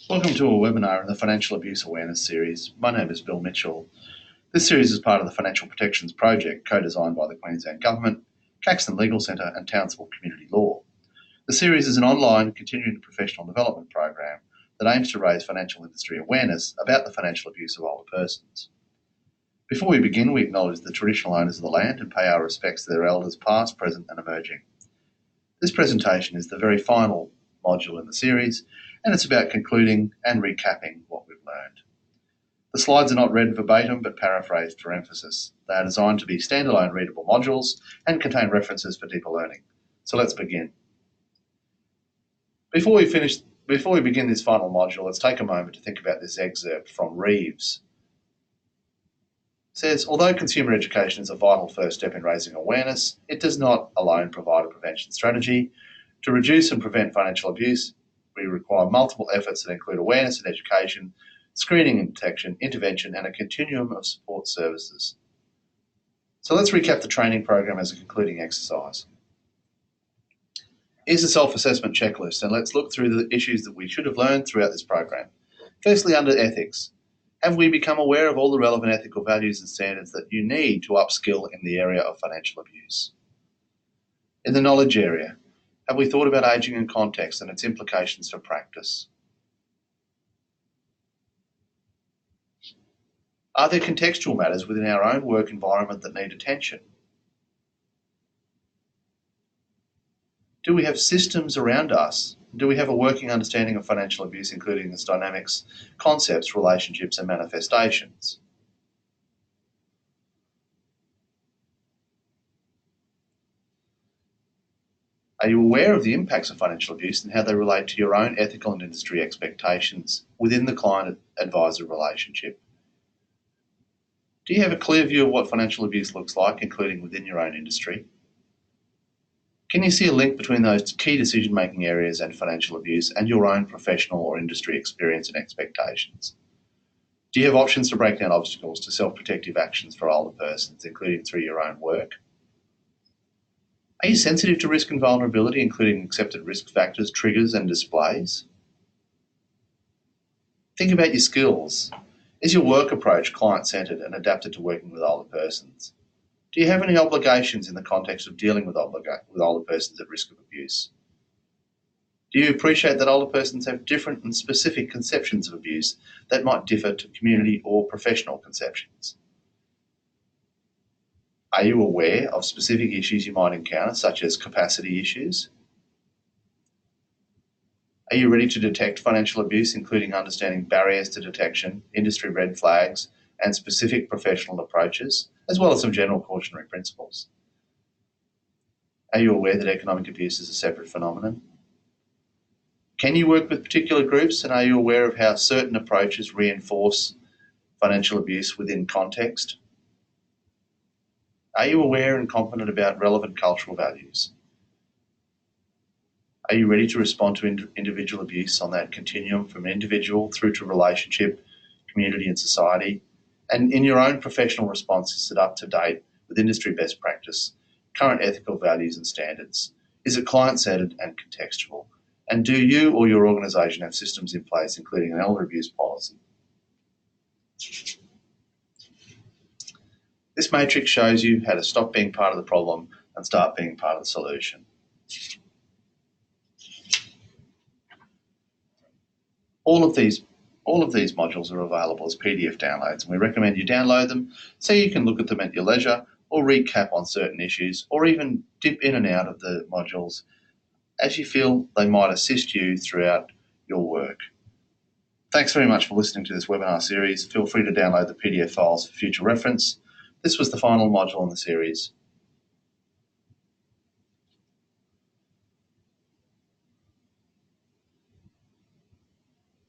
Welcome to a webinar in the Financial Abuse Awareness series. My name is Bill Mitchell. This series is part of the Financial Protections Project, co-designed by the Queensland Government, Caxton Legal Centre and Townsville Community Law. The series is an online continuing professional development program that aims to raise financial industry awareness about the financial abuse of older persons. Before we begin, we acknowledge the traditional owners of the land and pay our respects to their elders past, present and emerging. This presentation is the very final module in the series, and it's about concluding and recapping what we've learned. The slides are not read verbatim but paraphrased for emphasis. They are designed to be standalone readable modules and contain references for deeper learning. So let's begin. Before we begin this final module, let's take a moment to think about this excerpt from Reeves. It says, although consumer education is a vital first step in raising awareness, it does not alone provide a prevention strategy. To reduce and prevent financial abuse, we require multiple efforts that include awareness and education, screening and detection, intervention, and a continuum of support services. So let's recap the training program as a concluding exercise. Here's a self-assessment checklist, and let's look through the issues that we should have learned throughout this program. Firstly, under ethics, have we become aware of all the relevant ethical values and standards that you need to upskill in the area of financial abuse? In the knowledge area, have we thought about ageing in context and its implications for practice? Are there contextual matters within our own work environment that need attention? Do we have systems around us? Do we have a working understanding of financial abuse, including its dynamics, concepts, relationships, and manifestations? Are you aware of the impacts of financial abuse and how they relate to your own ethical and industry expectations within the client-advisor relationship? Do you have a clear view of what financial abuse looks like, including within your own industry? Can you see a link between those key decision-making areas and financial abuse and your own professional or industry experience and expectations? Do you have options to break down obstacles to self-protective actions for older persons, including through your own work? Are you sensitive to risk and vulnerability, including accepted risk factors, triggers, and displays? Think about your skills. Is your work approach client-centered and adapted to working with older persons? Do you have any obligations in the context of dealing with older persons at risk of abuse? Do you appreciate that older persons have different and specific conceptions of abuse that might differ to community or professional conceptions? Are you aware of specific issues you might encounter, such as capacity issues? Are you ready to detect financial abuse, including understanding barriers to detection, industry red flags, and specific professional approaches, as well as some general cautionary principles? Are you aware that economic abuse is a separate phenomenon? Can you work with particular groups, and are you aware of how certain approaches reinforce financial abuse within context? Are you aware and confident about relevant cultural values? Are you ready to respond to individual abuse on that continuum from individual through to relationship, community and society? And in your own professional response, is it up to date with industry best practice, current ethical values and standards? Is it client-centered and contextual? And do you or your organisation have systems in place, including an elder abuse policy? This matrix shows you how to stop being part of the problem and start being part of the solution. All of these modules are available as PDF downloads, and we recommend you download them so you can look at them at your leisure or recap on certain issues, or even dip in and out of the modules as you feel they might assist you throughout your work. Thanks very much for listening to this webinar series. Feel free to download the PDF files for future reference. This was the final module in the series.